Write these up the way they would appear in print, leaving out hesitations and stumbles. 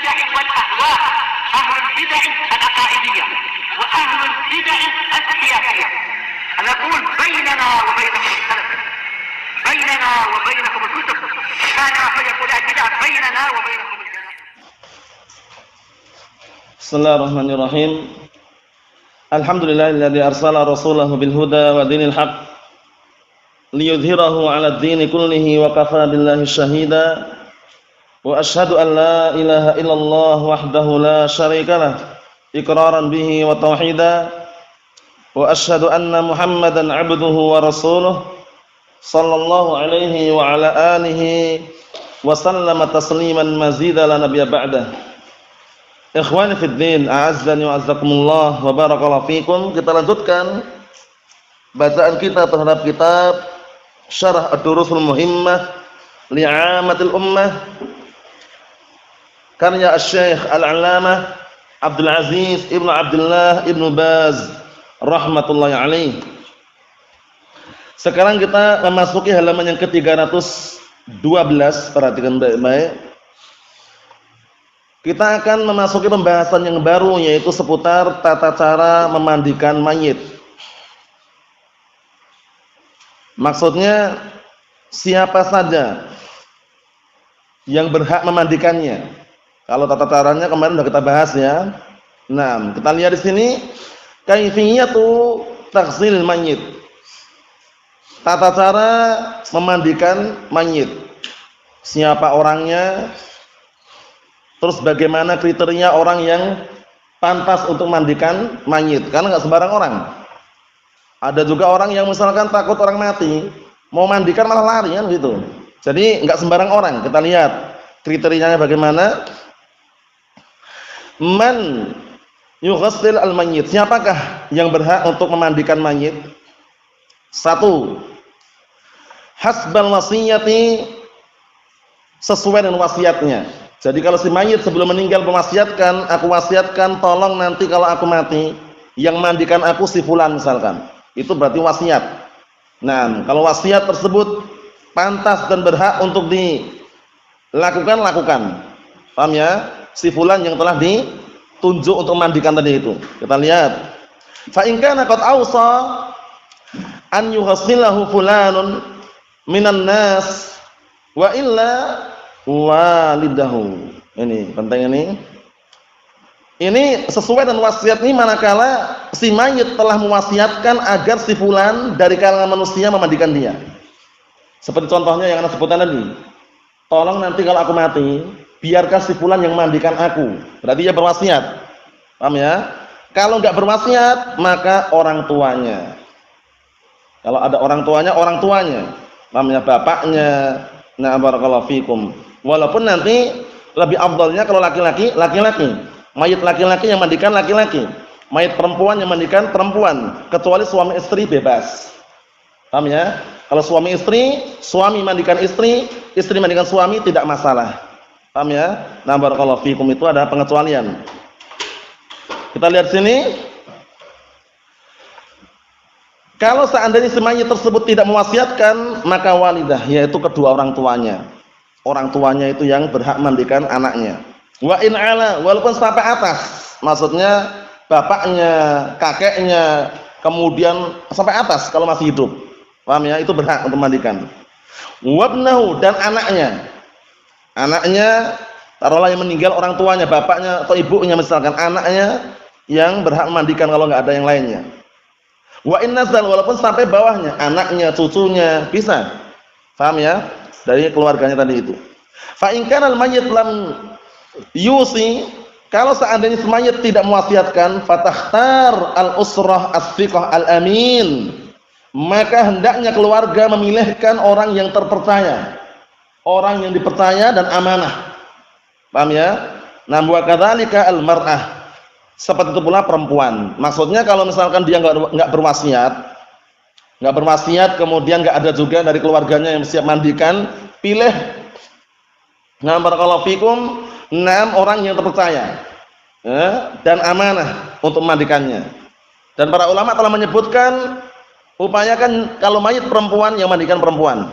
البدع والأهواء، أهل البدع العقائدية وأهل البدع السياسية. نقول بيننا وبينكم السلف، بيننا وبينكم الكتب، كان فيقول البدع بيننا وبينكم الجنة. بسم الله الرحمن الرحيم. الحمد لله الذي أرسل رسوله بالهدى ودين الحق ليظهره على الدين كله وكفى بالله شهيدا. وأشهد أن لا إله إلا الله وحده لا شريك له إقرارا به وتوحيدا. وأشهد أن محمدا عبده ورسوله صلى الله عليه وعلى آله وسلم تسليما مزيدا لا نبي بعده. Ikhwani fid din, a'azzani wa azzakumullah wa barakallahu fikum. Kita lanjutkan bacaan kita terhadap kitab Syarah Ad-Durusul Muhimmah li'amatil ummah karya Asy-Syaikh Al-'Allamah Abdul Aziz Ibnu Abdullah Ibnu Baz rahmatullahi alaih. Sekarang kita memasuki halaman yang ke-312. Perhatikan baik-baik. Kita akan memasuki pembahasan yang baru, yaitu seputar tata cara memandikan mayit. Maksudnya siapa saja yang berhak memandikannya. Kalau tata caranya kemarin sudah kita bahas ya. Nah, kita lihat di sini kaifiyatu taghsil mayit. Tata cara memandikan mayit. Siapa orangnya? Terus bagaimana kriteria orang yang pantas untuk mandikan mayit? Karena nggak sembarang orang. Ada juga orang yang misalkan takut orang mati, mau mandikan malah lari kan gitu. Jadi nggak sembarang orang. Kita lihat kriterianya bagaimana. Man yughassil al-mayyit. Siapakah yang berhak untuk memandikan mayit? 1. Hasbal wasiyati, sesuai dengan wasiatnya. Jadi kalau si mayit sebelum meninggal mewasiatkan, aku wasiatkan tolong nanti kalau aku mati yang mandikan aku si fulan misalkan. Itu berarti wasiat. Nah, kalau wasiat tersebut pantas dan berhak untuk dilakukan, lakukan. Paham ya? Si fulan yang telah ditunjuk untuk mandikan tadi itu. Kita lihat. Fa in kana qad awsa an yughsilahu fulanun minan nas wa illa walidahu. Ini penting ini. Ini sesuai dengan wasiat ini manakala si mayit telah mewasiatkan agar si fulan dari kalangan manusia memandikan dia. Seperti contohnya yang Anda sebutkan tadi. Tolong nanti kalau aku mati, biarkan si fulan yang mandikan aku. Berarti dia berwasiat. Paham ya? Kalau enggak berwasiat, maka orang tuanya. Kalau ada orang tuanya. Paham ya? Bapaknya. Nah, barakallahu fikum. Walaupun nanti lebih afdalnya kalau laki-laki, laki-laki. Mayit laki-laki yang mandikan laki-laki. Mayit perempuan yang mandikan perempuan. Kecuali suami istri bebas. Paham ya? Kalau suami istri, suami mandikan istri, istri mandikan suami tidak masalah. Paham ya? Nah, barakallahu fikum, itu ada pengecualian. Kita lihat sini. Kalau seandainya si mayit tersebut tidak mewasiatkan, maka walidah, yaitu kedua orang tuanya. Orang tuanya itu yang berhak mandikan anaknya. Wa in ala, walaupun sampai atas, maksudnya bapaknya, kakeknya, kemudian sampai atas kalau masih hidup. Paham ya? Itu berhak untuk mandikan. Wabnahu, dan anaknya. Anaknya, taruhlah yang meninggal orang tuanya, bapaknya atau ibunya misalkan, anaknya yang berhak mandikan kalau nggak ada yang lainnya. Wa in nazal, walaupun sampai bawahnya, anaknya, cucunya, bisa. Paham ya? Dari keluarganya tadi itu. Fa in kana al-mayyit lam yusi, kalau seandainya mayit tidak mewasiatkan, fatakhtar al-usrah as-siqah al-amin, maka hendaknya keluarga memilihkan orang yang terpercaya, orang yang dipercaya dan amanah. Paham ya? Nah, wa kadzalika al-mar'ah, seperti itu pula perempuan. Maksudnya kalau misalkan dia enggak berwasiat, kemudian enggak ada juga dari keluarganya yang siap mandikan, pilih barakallahu fikum 6 orang yang terpercaya dan amanah untuk memandikannya. Dan para ulama telah menyebutkan, upayakan kalau mayit perempuan yang mandikan perempuan,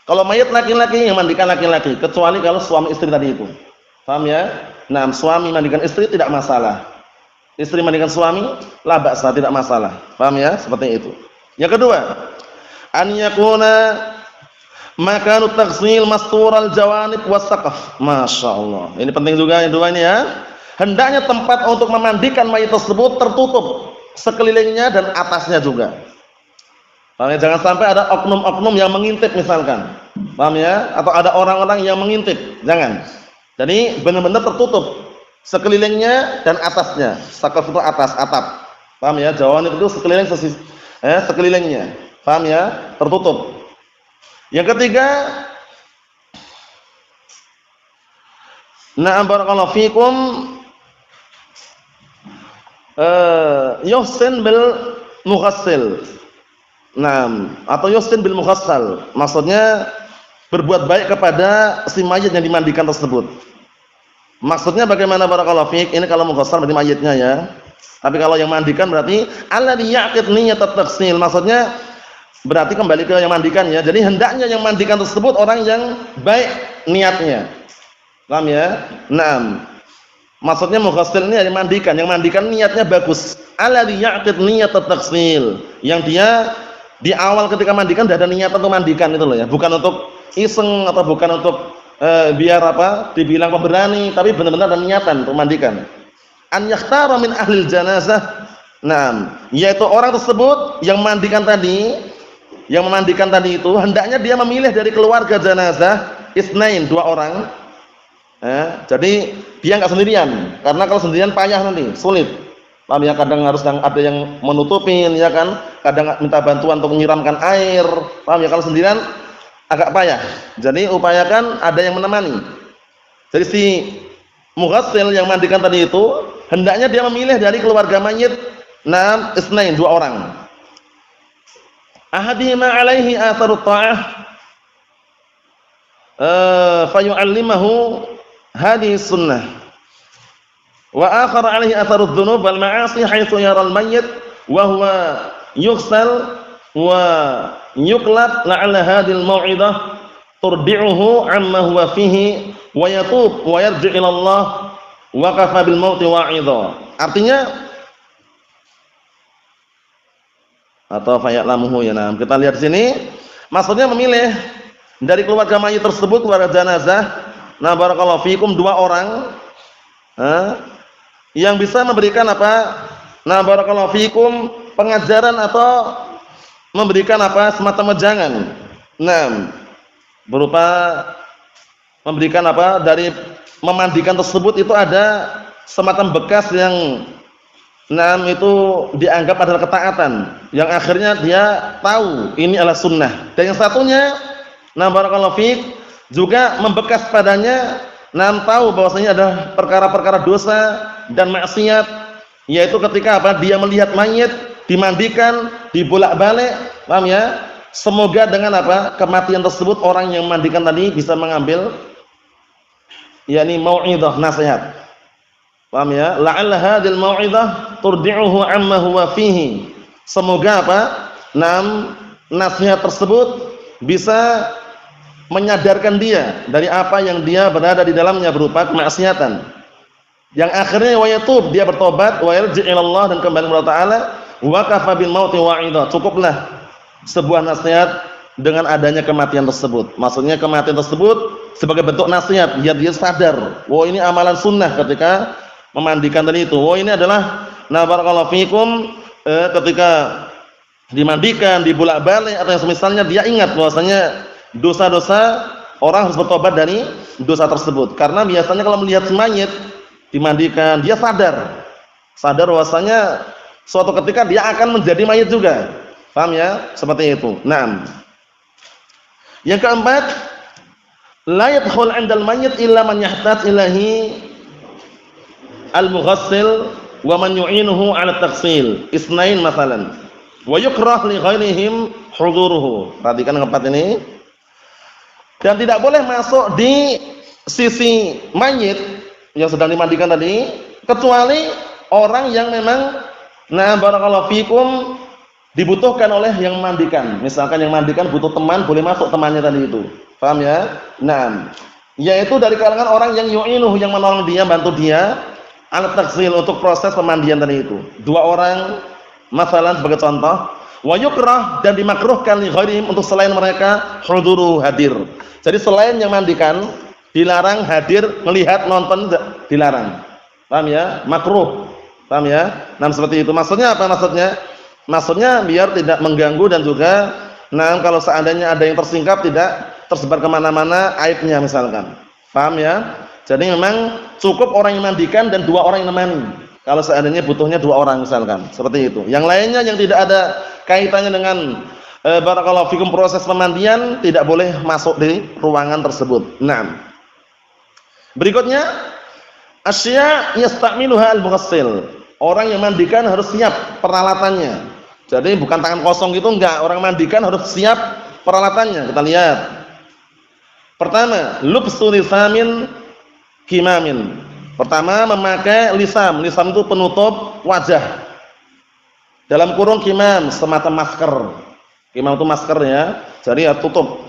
kalau mayit laki-laki yang mandikan laki-laki, kecuali kalau suami istri tadi itu. Paham ya? Nah, suami mandikan istri tidak masalah. Istri mandikan suami la ba'sa, tidak masalah. Paham ya? Seperti itu. Yang kedua, an yakuna makanu taghsil mastural jawanib was saqaf. Masyaallah. Ini penting juga yang dua ini ya. Hendaknya tempat untuk memandikan mayit tersebut tertutup sekelilingnya dan atasnya juga. Paham ya? Jangan sampai ada oknum-oknum yang mengintip misalkan. Paham ya? Atau ada orang-orang yang mengintip. Jangan. Jadi benar-benar tertutup sekelilingnya dan atasnya. Saqaf itu atas, atap. Paham ya? Jawanib itu sekeliling sekelilingnya. Paham ya? Tertutup. Yang ketiga, na'am barakallahu fikum, yuhsin bil mughassil. Naam, atau yuhsin bil mughassal. Maksudnya berbuat baik kepada si mayit yang dimandikan tersebut. Maksudnya bagaimana barakallahu fik? Ini kalau mughassal berarti mayitnya ya. Tapi kalau yang mandikan berarti alladhi ya'qid niyyat at-taghsil. Maksudnya berarti kembali ke yang mandikan ya. Jadi hendaknya yang mandikan tersebut orang yang baik niatnya. Paham ya? Naam. Maksudnya mughassil ini yang mandikan niatnya bagus. Alladhi ya'qid niyyat at-taghsil. Yang dia di awal ketika mandikan sudah ada niatan untuk mandikan itu loh ya. Bukan untuk iseng atau bukan untuk biar dibilang pemberani, tapi benar-benar ada niatan untuk mandikan. An yakhtara min ahlil janazah. Naam, yaitu orang tersebut yang memandikan tadi itu hendaknya dia memilih dari keluarga jenazah isnain, 2 orang. Jadi dia enggak sendirian, karena kalau sendirian payah nanti, sulit. Paham ya? Kadang harus ada yang menutupin ya kan, kadang minta bantuan untuk menyiramkan air. Paham ya? Kalau sendirian agak payah. Jadi upayakan ada yang menemani. Jadi si mughassil yang mandikan tadi itu hendaknya dia memilih dari keluarga mayit isnain, 2 orang. Ahadihima alaihi atharut ta'ah fayu'allimahu hadhihi sunnah. Wa akhar alaihi atharudz dzunub wal ma'asi haitsu yara al mayyit wa huwa yughsal wa yuqlab la'alla hadhihi al mau'izah turdi'uhu amma huwa fihi wa yatub wa yarji' ila Allah wa kafa bil mauti wa'idha. Artinya atau fayalamuhu ya. Nah, kita lihat di sini maksudnya memilih dari keluarga mayit tersebut, keluarga jenazah. Nah, barakallahu fikum, 2 orang yang bisa memberikan Nah, barakallahu fikum, pengajaran atau memberikan semacam wejangan. Nah, berupa memberikan dari memandikan tersebut itu ada semacam bekas yang itu dianggap adalah ketaatan, yang akhirnya dia tahu ini adalah sunnah. Dan yang satunya, nah barakallahu fiik, juga membekas padanya, tahu bahwasanya ada perkara-perkara dosa dan maksiat, yaitu ketika dia melihat mayit dimandikan, dibolak-balik, paham ya? Semoga dengan kematian tersebut orang yang memandikan tadi bisa mengambil yakni mau'izah, nasihat. Paham ya? La'alla hadhil mau'izah turdi'uhu amma huwa fihi. Semoga nasihat tersebut bisa menyadarkan dia dari apa yang dia berada di dalamnya berupa kemaksiatan. Yang akhirnya wa yatub, dia bertobat, wa yarji' ila Allah, dan kembali kepada Allah Ta'ala, wa kafa bil mauti wa'idha. Cukuplah sebuah nasihat dengan adanya kematian tersebut. Maksudnya kematian tersebut sebagai bentuk nasihat biar dia sadar, oh ini amalan sunnah ketika memandikan tadi itu. Oh ini adalah barakallahu fikum, ketika dimandikan, dibolak-balik atau yang semisalnya, dia ingat bahwasanya dosa-dosa, orang harus bertobat dari dosa tersebut. Karena biasanya kalau melihat mayit dimandikan, dia sadar bahwasanya suatu ketika dia akan menjadi mayit juga. Paham ya? Seperti itu. Naam. Yang keempat, la yadkhul 'indal mayyit illa man yahtaj ilahi al-mughassil wa man yu'inuhu 'ala at-taghsil. Isnain masalan. Wa yukrah li ghairihim huduruhu. Perhatikan yang keempat ini. Dan tidak boleh masuk di sisi mayit yang sedang dimandikan tadi kecuali orang yang memang barakallahu fikum dibutuhkan oleh yang memandikan. Misalkan yang memandikan butuh teman, boleh masuk temannya tadi itu. Paham ya? Naam. yaitu dari kalangan orang yang yu'inuhu, yang menolong dia, bantu dia alat taksil, untuk proses pemandian tadi itu. Dua orang masalan sebagai contoh, wa yukrah, dan dimakruhkan li ghairihim, untuk selain mereka, huduru, hadir. Jadi selain yang mandikan dilarang hadir, melihat, nonton, dilarang. Paham ya? Makruh. Paham ya? Nah, seperti itu. Maksudnya apa maksudnya? Maksudnya biar tidak mengganggu, dan juga kalau seandainya ada yang tersingkap tidak tersebar kemana-mana aibnya misalkan. Paham ya? Jadi memang cukup orang yang mandikan dan dua orang yang nemani. Kalau seandainya butuhnya dua orang misalkan. Seperti itu. Yang lainnya yang tidak ada kaitannya dengan barakallahu fikum proses pemandian tidak boleh masuk di ruangan tersebut. Nah, berikutnya asya yasta'miluha al-mughassil. Orang yang mandikan harus siap peralatannya. Jadi bukan tangan kosong gitu enggak. Orang mandikan harus siap peralatannya. Kita lihat. Pertama, lubsu lisamin kimamin. Pertama, memakai lisam. Lisam itu penutup wajah. Dalam kurung kimam, semacam masker. Kimam itu masker ya. Jadi ya tutup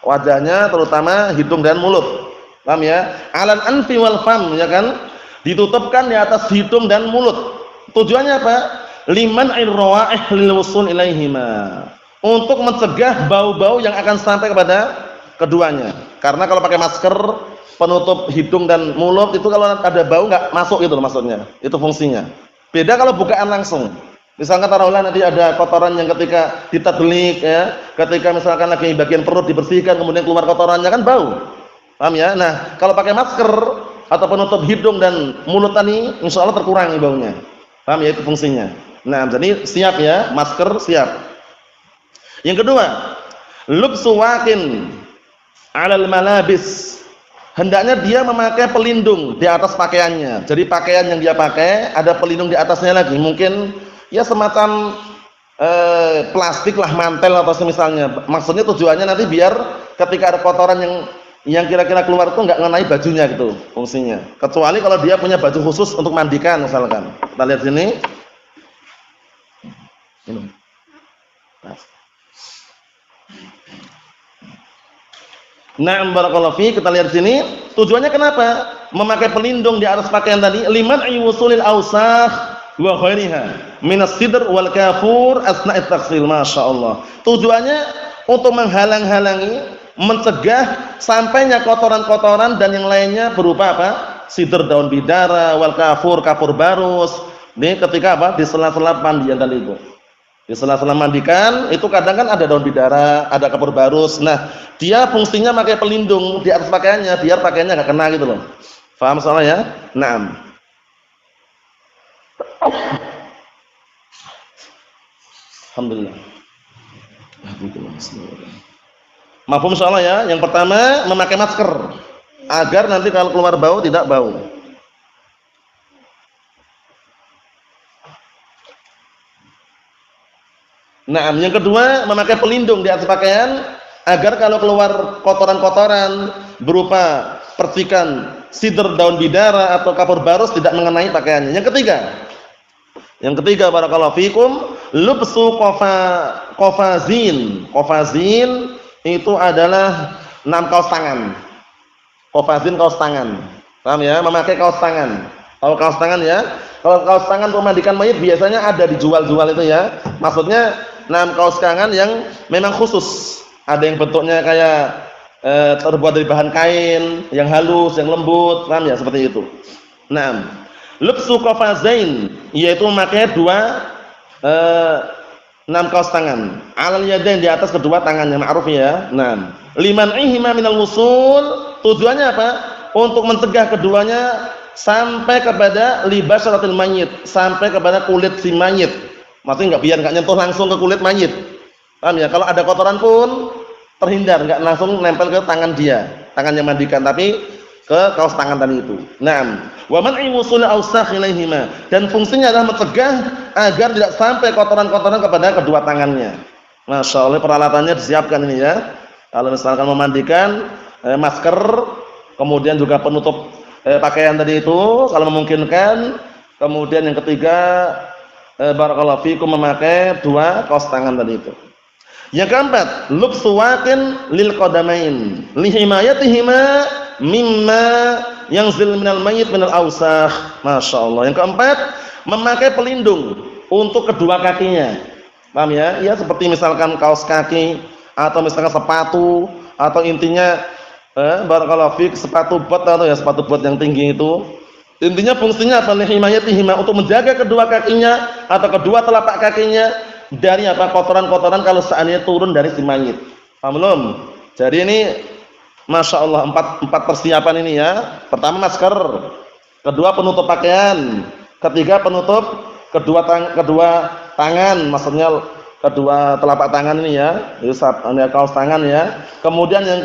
wajahnya, terutama hidung dan mulut. Paham ya? Alan anfi wal fam, ya kan? Ditutupkan di atas hidung dan mulut. Tujuannya apa? Liman irrawa'ih lil wusul ilaihima. Untuk mencegah bau-bau yang akan sampai kepada keduanya. Karena kalau pakai masker penutup hidung dan mulut itu kalau ada bau enggak masuk gitu loh maksudnya. Itu fungsinya. Beda kalau bukaan langsung. Misalkan taruhlah nanti ada kotoran yang ketika ditadlik ya, ketika misalkan lagi bagian perut dibersihkan kemudian keluar kotorannya kan bau. Paham ya? Nah, kalau pakai masker atau penutup hidung dan mulut tadi insyaallah terkurangi baunya. Paham ya, itu fungsinya. Nah, jadi siap ya, masker siap. Yang kedua, lubsu waqin 'alal malabis. Hendaknya dia memakai pelindung di atas pakaiannya. Jadi pakaian yang dia pakai ada pelindung di atasnya lagi. Mungkin ya semacam plastik lah, mantel atau semisalnya. Maksudnya tujuannya nanti biar ketika ada kotoran yang kira-kira keluar itu enggak mengenai bajunya gitu fungsinya. Kecuali kalau dia punya baju khusus untuk mandikan misalkan. Kita lihat sini. Ini. Nah, barakallahu fi, kita lihat sini, tujuannya kenapa? Memakai pelindung di atas pakaian tadi, liman ayusulil awsakh wa ghairiha min as-sidr wal kafur asna'it taghsil. Masyaallah. Tujuannya untuk menghalang-halangi, mencegah sampainya kotoran-kotoran dan yang lainnya berupa apa? Sidr, daun bidara, wal kafur, kapur barus. Ini ketika apa? Di sela-sela mandian tadi itu. Di sela-sela mandikan itu kadang kan ada daun bidara, ada kapur barus. Nah, dia fungsinya pakai pelindung di atas pakaiannya biar pakaiannya enggak kena gitu loh. Paham soalnya ya? Naam. Alhamdulillah. Mafhum insyaallah ya. Yang pertama memakai masker agar nanti kalau keluar bau tidak bau. Nah, yang kedua memakai pelindung di atas pakaian agar kalau keluar kotoran-kotoran berupa percikan sidr, daun bidara atau kapur barus tidak mengenai pakaiannya. Yang ketiga barakallahu fikum, lubsu qafazin. Qafazin itu adalah 6 kaos tangan. Qafazin kaos tangan. Paham ya? Memakai kaos tangan. Kalau kaos tangan ya, kalau kaos tangan untuk mandikan mayit biasanya ada dijual-jual itu ya. Maksudnya 6 kaos tangan yang memang khusus. Ada yang bentuknya kayak terbuat dari bahan kain, yang halus, yang lembut, paham ya? Seperti itu. Naam. Lubsu qafazain, yaitu memakai 6 kaos tangan. Alal yadain, di atas kedua tangannya, ma'ruf ya. Naam. Liman ihima minal wusul, tujuannya apa? Untuk mencegah keduanya sampai kepada libasaratil mayit, sampai kepada kulit si mayit. Maksudnya biar enggak nyentuh langsung ke kulit mayit. Paham ya? Kalau ada kotoran pun terhindar, enggak langsung nempel ke tangan dia, tangan yang mandikan, tapi ke kaos tangan tadi itu. Naam. Wa man'i wusul awsakh ilaihima, dan fungsinya adalah mencegah agar tidak sampai kotoran-kotoran kepada kedua tangannya. Masyaallah, peralatannya disiapkan ini ya. Kalau misalkan memandikan masker, kemudian juga penutup pakaian tadi itu kalau memungkinkan. Kemudian yang ketiga barakallahu fikum memakai 2 kaos tangan tadi itu. Yang keempat, lubsu waqin lil qadamain li himayatihima mimma yanzil minal mayyit minal awsakh. Masyaallah. Yang keempat, memakai pelindung untuk kedua kakinya. Paham ya? Ya seperti misalkan kaos kaki atau misalkan sepatu atau intinya barakallahu fik sepatu bot atau ya sepatu bot yang tinggi itu. Intinya fungsinya apa? Lihimayatihima untuk menjaga kedua kakinya atau kedua telapak kakinya dari apa? Kotoran-kotoran kalau seandainya turun dari si mayit. Paham belum? Jadi ini Masya Allah empat persiapan ini ya. Pertama masker, kedua penutup pakaian, ketiga penutup kedua tangan, maksudnya kedua telapak tangan ini ya. Ini kaos tangan ya. Kemudian yang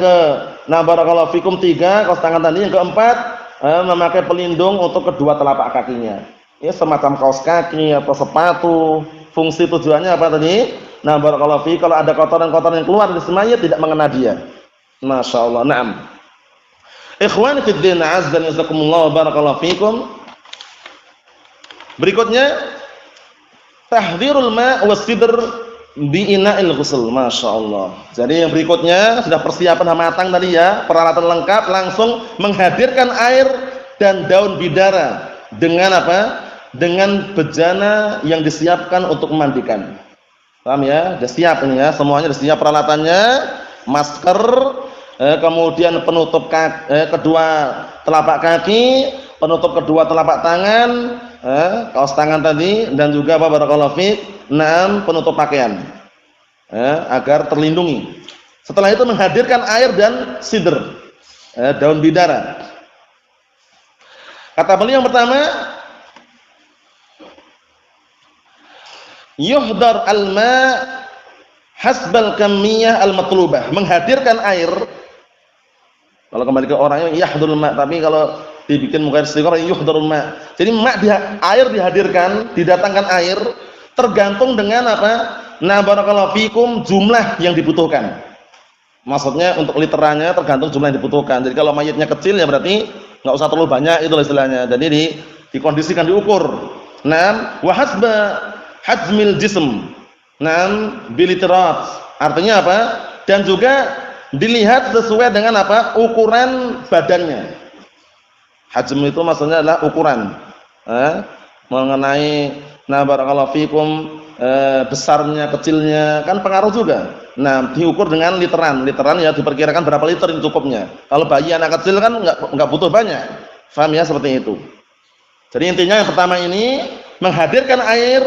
barakallahu fikum 3 kaos tangan tadi. Yang keempat memakai pelindung untuk kedua telapak kakinya. Ini semacam kaos kaki atau sepatu. Fungsi tujuannya apa tadi? Barakallahu fikum kalau ada kotoran-kotoran yang keluar dari mayit tidak mengena dia. Masya Allah. Naam. Ikhwani fid din, azza wa jazakumullah, barakallahu fikum. Berikutnya tahdhirul ma' was-sidr bi ina'il ghusl. Masya Allah. Jadi yang berikutnya sudah persiapan matang tadi ya, peralatan lengkap, langsung menghadirkan air dan daun bidara dengan apa? Dengan bejana yang disiapkan untuk memandikan. Paham ya? Sudah siap ini ya, semuanya sudah siap peralatannya, masker, kemudian penutup kedua telapak kaki, penutup kedua telapak tangan, kaos tangan tadi, dan juga apa barakallahu fiik, penutup pakaian, agar terlindungi. Setelah itu menghadirkan air dan sidr, daun bidara. Kata beliau yang pertama, yuhdar al-ma' hasbal kamiyah al-matlubah, menghadirkan air. Kalau kembali ke orangnya yahdurul ma', tapi kalau dibikin muka istiqomah yuhdurul ma'. Jadi air dihadirkan, didatangkan air tergantung dengan apa? Barakallahu fikum jumlah yang dibutuhkan. Maksudnya untuk literannya tergantung jumlah yang dibutuhkan. Jadi kalau mayitnya kecil ya berarti enggak usah terlalu banyak itu istilahnya. Jadi dikondisikan, diukur. Wa hasba hajmil jism. Bilitrat. Artinya apa? Dan juga dilihat sesuai dengan apa? Ukuran badannya. Hajm itu maksudnya adalah ukuran. Mengenai barakallahu fikum besarnya, kecilnya kan pengaruh juga. Diukur dengan literan. Literan ya diperkirakan berapa liter yang cukupnya. Kalau bayi anak kecil kan enggak butuh banyak. Paham ya seperti itu. Jadi intinya yang pertama ini menghadirkan air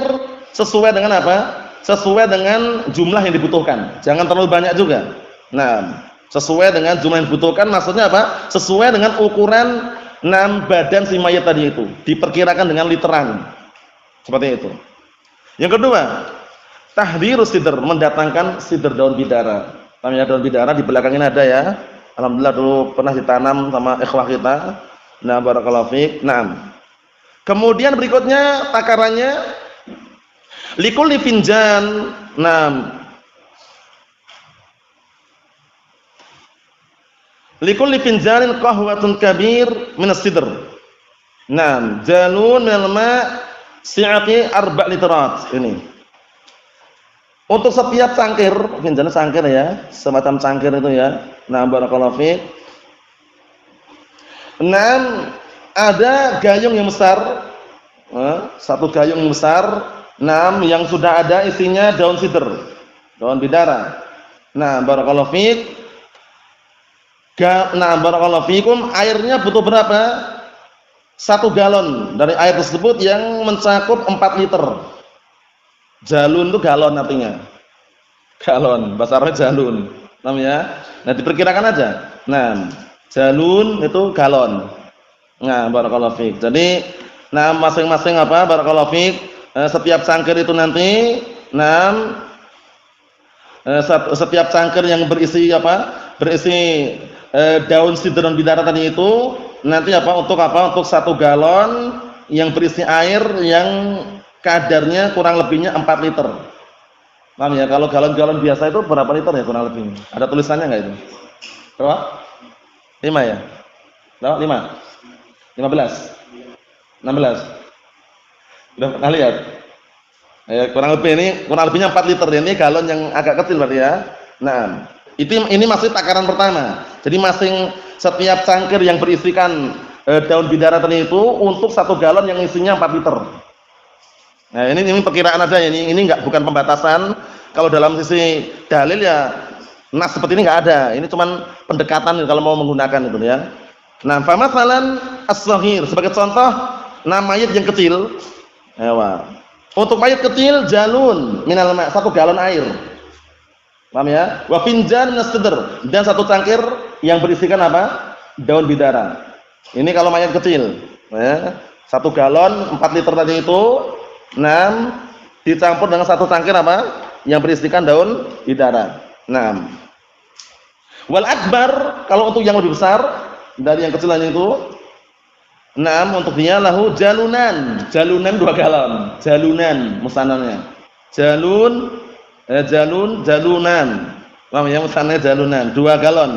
sesuai dengan apa? Sesuai dengan jumlah yang dibutuhkan. Jangan terlalu banyak juga. Sesuai dengan jumlah yang dibutuhkan maksudnya apa? Sesuai dengan ukuran badan si mayat tadi itu. Diperkirakan dengan literan. Seperti itu. Yang kedua, tahdhirus sidr, mendatangkan sidr daun bidara. Namanya daun bidara di belakang ini ada ya. Alhamdulillah dulu pernah ditanam sama ikhwah kita. Barakallahu fiik. Kemudian berikutnya takarannya likulli finjan. Likulli finjanin qahwatun kabir min as-sidr. Jalun min al-ma' si'ati 4 litrat. Ini. Untuk setiap cangkir, finjan cangkir ya, semacam cangkir itu ya. Barakallahu fiik. Ada gayung yang besar, satu gayung yang besar, yang sudah ada isinya daun sidr, daun bidara. Barakallahu fiik. Barakallahu fiikum, airnya butuh berapa? 1 galon dari air tersebut yang mencakup 4 liter. Jalun itu galon artinya. Galon, bahasa Arabnya jalun. Namanya. Diperkirakan aja. Jalun itu galon. Barakallahu fiik. Jadi, masing-masing apa? Barakallahu fiik, setiap cangkir itu nanti setiap cangkir yang berisi apa? Berisi daun sidr dan bidara tadi itu nanti apa? Untuk 1 galon yang berisi air yang kadarnya kurang lebihnya 4 liter. Paham ya? Kalau galon-galon biasa itu berapa liter ya kurang lebihnya? Ada tulisannya enggak itu? Berapa? 5 ya? Berapa? 5? 15? 16? Sudah pernah lihat? Kurang lebihnya 4 liter. Ini galon yang agak kecil berarti ya. Nah, ini masih takaran pertama. Jadi setiap cangkir yang berisikan daun bidara tadi itu untuk 1 galon yang isinya 4 liter. Nah, ini perkiraan aja ya. Ini enggak, bukan pembatasan. Kalau dalam sisi dalil ya nas seperti ini enggak ada. Ini cuman pendekatan kalau mau menggunakan itu ya. Nah, fa masalan as-shaghir sebagai contoh mayit yang kecil. Ewa. Untuk mayit kecil jalun minal ma' 1 galon air. Paham ya? Wa finjan minas sidr dan 1 cangkir yang berisikan apa? Daun bidara. Ini kalau mayit kecil, ya. 1 galon 4 liter tadi itu 6 dicampur dengan 1 cangkir apa? Yang berisikan daun bidara. 6. Wal akbar kalau untuk yang lebih besar dari yang kecilan itu 6 untuk dia lahu jalunan 2 galon. Jalunan musanannya. Jalunan. Paham ya musanannya jalunan 2 galon.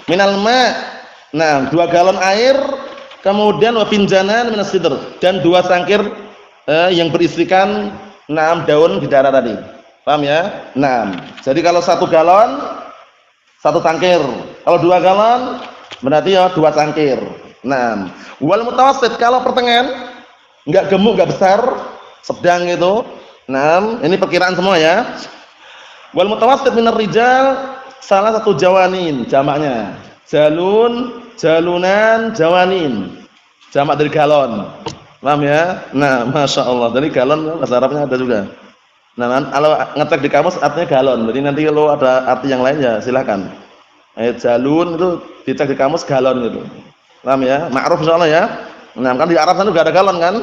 Minal ma'. Nah, 2 galon air kemudian wa finjanan minas sidr dan 2 cangkir yang berisikan 6 daun bidara tadi. Paham ya? 6. Jadi kalau 1 galon 1 cangkir. Kalau 2 galon berarti ya 2 cangkir. 6. Wal mutawassit kalau pertengahan enggak gemuk, enggak besar, sedang gitu. 6. Ini perkiraan semua ya. Wal mutawassit minar rijal salah 1 jawanin jamaknya. Jalunan, jawanin. Jamak dari galon. Paham ya? Nah, Masya Allah. Dari galon bahasa Arabnya ada juga. Nah, kalau ngecek di kamus artinya galon. Jadi nanti kalau ada arti yang lain ya silakan. Jalun itu dicek di kamus galon gitu. Paham ya? Ma'ruf insyaallah ya. Nah, kan di Arab sana juga ada galon kan?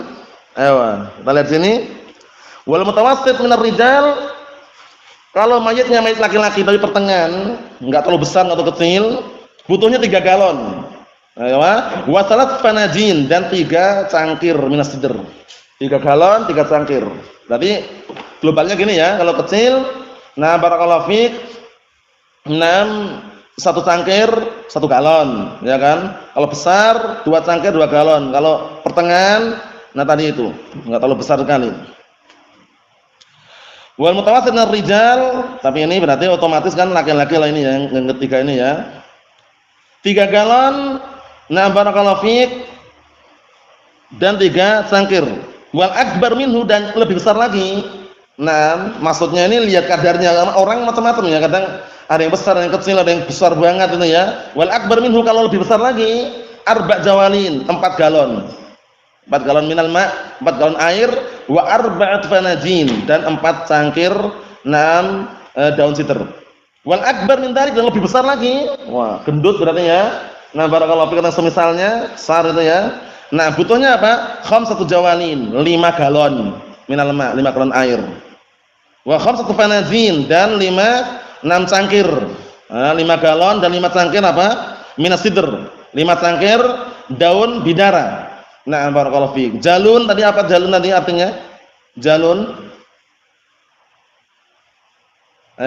Ayo, kita lihat sini. Wal mutawassit minar rijal kalau mayitnya mayit laki-laki tapi pertengahan, enggak terlalu besar atau kecil, butuhnya 3 galon. Ayo, wa salat fanajin dan 3 cangkir minas sidr. 3 galon, 3 cangkir. Berarti globalnya gini ya, kalau kecil, nah barakallahu fiik 6 1 cangkir 1 galon, ya kan? Kalau besar 2 cangkir 2 galon. Kalau pertengahan, nah tadi itu enggak terlalu besar sekali. Wal mutawassit minar rijal, tapi ini berarti otomatis kan laki-laki lah ini ya, yang ketiga ini ya. 3 galon, nah barakallahu fiik dan 3 cangkir. Wal akbar minhu dan lebih besar lagi. Nah, maksudnya ini lihat kadarnya, orang macam-macam ya, kadang ada yang besar, ada yang kecil, ada yang besar banget itu ya. Wal akbar minhu kalau lebih besar lagi, 4 jawalin, 4 galon. 4 galon minal ma', 4 galon air, wa 4 fanajin dan 4 cangkir 6 daun sidr. Wal akbar min dzalik dan lebih besar lagi. Wah, gendut berarti ya. Nah, barakallahu fiik semisalnya besar itu ya. Nah, butuhnya apa? 5 jawalin, 5 galon minal ma', 5 galon air. Wa 5 fanajin dan 6 cangkir. 5 galon dan 5 cangkir apa? Minas sidr. 5 cangkir daun bidara. Nah, barakallahu fiik. Jalun tadi apa jalun tadi artinya? Jalun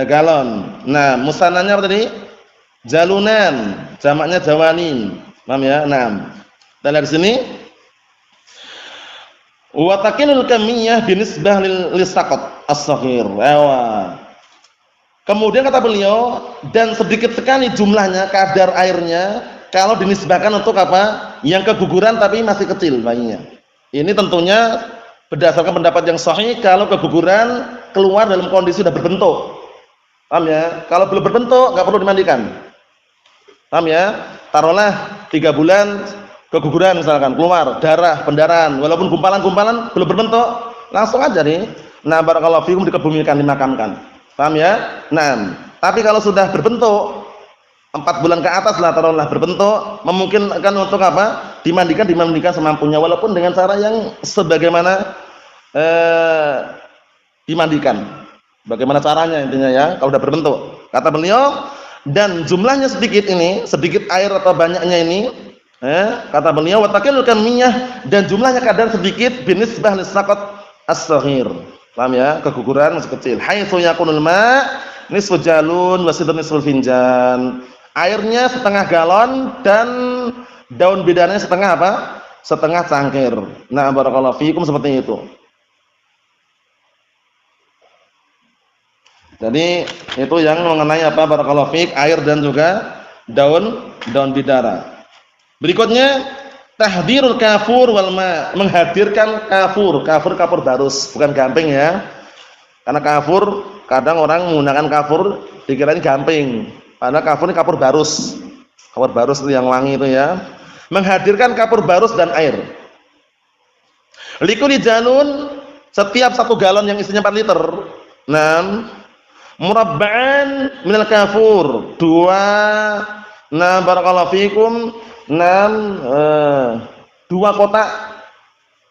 galon. Nah, musananya apa tadi? Jalunan, jamaknya jawanin. Paham ya? Nah, kita lihat di sini. Wa taqinul kamiyah binisbah lil saqat as-shaghir. Kemudian kata beliau, dan sedikit sekali jumlahnya, kadar airnya kalau dinisbahkan untuk apa? Yang keguguran tapi masih kecil bayinya. Ini tentunya berdasarkan pendapat yang sahih kalau keguguran keluar dalam kondisi sudah berbentuk. Paham ya? Kalau belum berbentuk enggak perlu dimandikan. Paham ya? Taruhlah 3 bulan keguguran misalkan, keluar darah, pendarahan, walaupun gumpalan-gumpalan belum berbentuk, langsung aja nih. Nah, barakallahu fikum dikebumikan, dimakamkan. Paham ya? Nah, tapi kalau sudah berbentuk 4 bulan ke atas lah taruhlah berbentuk, memungkinkan untuk apa? Dimandikan semampunya walaupun dengan cara yang sebagaimana dimandikan. Bagaimana caranya intinya ya, kalau sudah berbentuk. Kata beliau, dan jumlahnya sedikit ini, sedikit air atau banyaknya ini, kata beliau wa taqilul kamiyah dan jumlahnya kadar sedikit binisbah lisaqat as-shaghir. Paham ya? Keguguran masih kecil. Haitsu yakunul ma' nisfu jalun wa sidr nisful finjan. Airnya setengah galon dan daun bidaranya setengah apa? Setengah cangkir. Nah, barakallahu fiikum seperti itu. Jadi itu yang mengenai apa barakallahu fiik, air dan juga daun bidara. Berikutnya tahdirul kafur wal ma, menghadirkan kafur. Kafur barus, bukan gamping ya. Karena kafur kadang orang menggunakan kafur dikirain gamping. Padahal kafur ini kapur barus. Kapur barus itu yang wangi itu ya. Menghadirkan kapur barus dan air. Likuli jalun, setiap 1 galon yang isinya 4 liter. 6 murabba'an minal kafur, 2 barakallahu fikum 2 kotak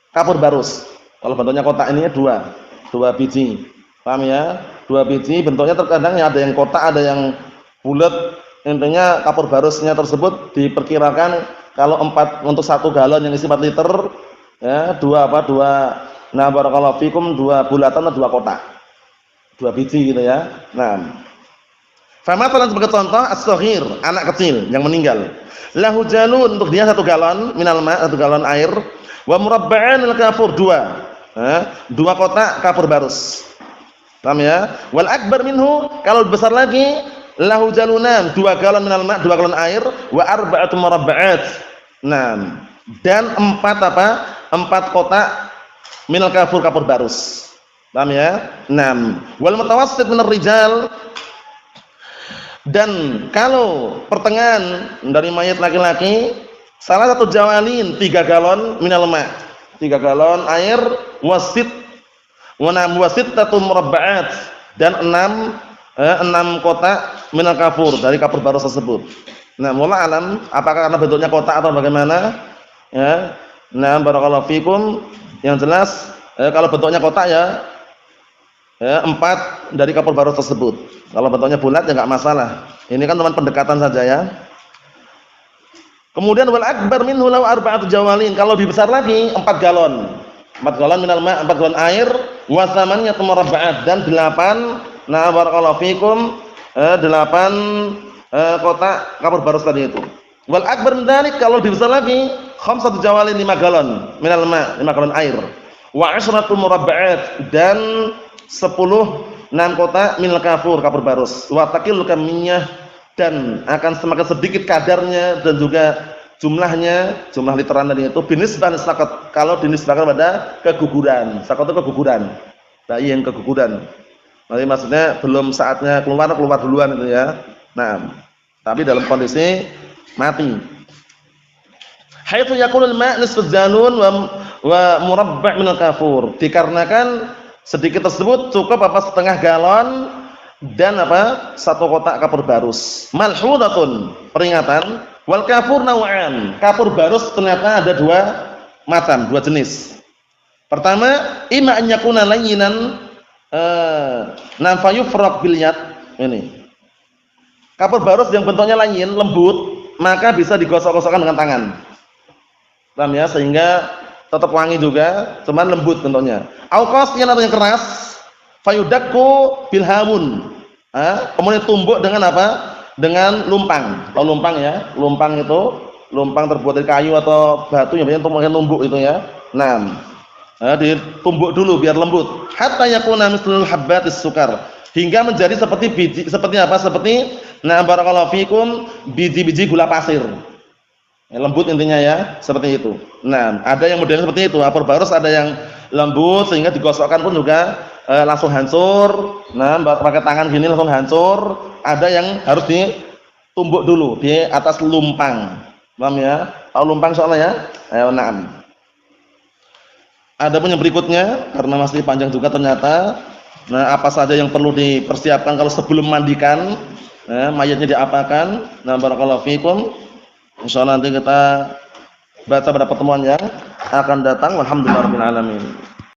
kapur barus. Kalau bentuknya kotak ini 2 biji. Paham ya? 2 biji, bentuknya terkadang ya ada yang kotak, ada yang bulat. Intinya kapur barusnya tersebut diperkirakan kalau 4 untuk 1 galon yang isi 4 liter ya, 2 barakallahu fikum 2 bulatan atau 2 kotak. 2 biji gitu ya. Nah, famatalan sebagai contoh as-saghir, anak kecil yang meninggal. Lahu jalun, untuk dia 1 galon minal ma, 1 galon air, wa murabba'an al-kafur 2 kotak kapur barus. Paham ya? Wal akbar minhu, kalau besar lagi, lahu jalunan 2 galon minal ma, 2 galon air, wa arba'atu murabba'at. Nah, dan 4 kotak minal kafur kapur barus. Paham ya? 6. Wal mutawassit minar rijal, dan kalau pertengahan dari mayat laki-laki salah 1 jawalin 3 galon minal ma, 3 galon air, wasit tatu murabba'at, dan 6 kotak minal kafur dari kapur barus tersebut. Nah, wallahu alam apakah karena bentuknya kotak atau bagaimana? Ya. Nah, barakallahu fikum, yang jelas kalau bentuknya kotak ya 4 dari kapur barus tersebut. Kalau bentuknya bulat ya enggak masalah. Ini kan teman pendekatan saja ya. Kemudian wal akbar minhu law 4 jawalin, kalau lebih besar lagi 4 galon. 4 galon minal ma, 4 galon air, wa thamaniyatu murabba'at, dan 8 barakallahu fikum 8 kotak kapur barus tadi itu. Wal akbar min dzalik, kalau lebih besar lagi 5 jawalin 5 galon minal ma, 5 galon air. Wa 10 murabba'at, dan 6 kotak minal kafur kapur barus. Wa taqillu kamiyah, dan akan semakin sedikit kadarnya dan juga jumlah literan tadi itu binisbah sakat, kalau dinisbahkan pada keguguran. Sakat itu keguguran, bayi yang keguguran. Nanti maksudnya belum saatnya keluar duluan itu ya. Nah, tapi dalam kondisi mati. Haitsu yakunul ma' nisfu zanun wa murabba' minal kafur, dikarenakan sedikit tersebut cukup setengah galon dan 1 kotak kapur barus. Malhudatun, peringatan, wal kafur naw'an, kapur barus ternyata ada 2 macam, 2 jenis. Pertama, imma an yakuna layyinan fayufraq bil yad. Ini kapur barus yang bentuknya layyin, lembut, maka bisa digosok-gosokkan dengan tangan. Paham ya? Sehingga tetap wangi juga, cuman lembut bentuknya. Au qasyan, atau yang keras, fayudakku bil hamun. Kemudian tumbuk dengan apa? Dengan lumpang. Tahu lumpang ya? Lumpang itu, lumpang terbuat dari kayu atau batu yang biasanya tumbuk itu ya. Nah, ditumbuk dulu biar lembut. Hatta yakuna mislul habbatis sukar, hingga menjadi seperti biji, seperti apa? Seperti barakallahu fikum, biji-biji gula pasir. Lembut intinya ya, seperti itu. Nah, ada yang modelnya seperti itu. Kapur barus ada yang lembut sehingga digosokkan pun juga langsung hancur. Nah, pakai tangan gini langsung hancur. Ada yang harus ditumbuk dulu di atas lumpang. Paham ya? Tahu lumpang soalnya ya? Ayo, na'am. Ada pun yang berikutnya karena masih panjang juga ternyata. Nah, apa saja yang perlu dipersiapkan kalau sebelum mandikan? Mayatnya diapakan? Nah, barakallahu fikum. Insyaallah nanti kita baca pada pertemuan yang akan datang. Walhamdulillahirabbil alamin.